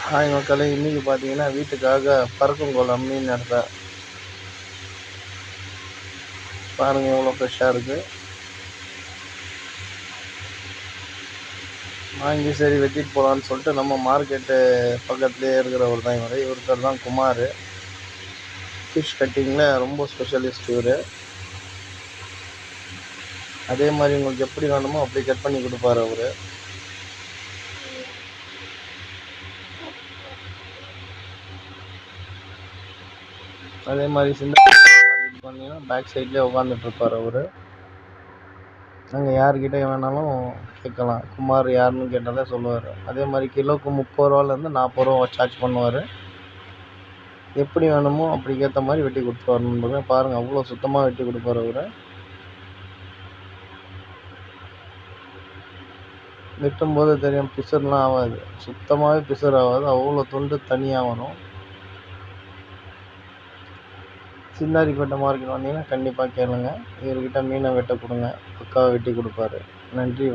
Hi மக்களே, இன்றைக்கி பார்த்தீங்கன்னா வீட்டுக்காக பருக்கங்குளம் மீன் எடுத்தேன். பாருங்கள் எவ்வளோ ஃப்ரெஷ்ஷாக இருக்குது. வாங்கி சரி வெட்டிட்டு போகலான்னு சொல்லிட்டு நம்ம மார்க்கெட்டு பக்கத்துலேயே இருக்கிறவர் தான் இவர் பேர் தான் குமார். ஃபிஷ் கட்டிங்கில் ரொம்ப ஸ்பெஷலிஸ்ட் இவர். அதே மாதிரி உங்களுக்கு எப்படி வேணுமோ அப்படி கட் பண்ணி கொடுப்பார் அவர். அதே மாதிரி மார்க்கெட் பண்ணிங்கன்னா பேக் சைட்லேயே உட்காந்துட்ருப்பார் அவர். நாங்கள் யார்கிட்ட வேணாலும் கேட்கலாம், குமார் யாருன்னு கேட்டாலே சொல்லுவார். அதே மாதிரி கிலோவுக்கு 30 ரூபாலேருந்து 40 ரூபா சார்ஜ் பண்ணுவார். எப்படி வேணுமோ அப்படிக்கேற்ற மாதிரி வெட்டி கொடுத்துருவார் நண்பர்களே. பாருங்கள் அவ்வளோ சுத்தமாக வெட்டி கொடுப்பார் அவர். வெட்டும்போது தெரியும், பிசர்லாம் ஆகாது, சுத்தமாகவே பிசர் ஆகாது. அவ்வளோ துண்டு தனியாக வரும். சிந்தாரிப்பேட்டை மார்க்கெட் வந்தீங்கன்னா கண்டிப்பாக கேளுங்க, இவர்கிட்ட மீனை வெட்ட கொடுங்க, பக்காவாக வெட்டி கொடுப்பாரு. நன்றி.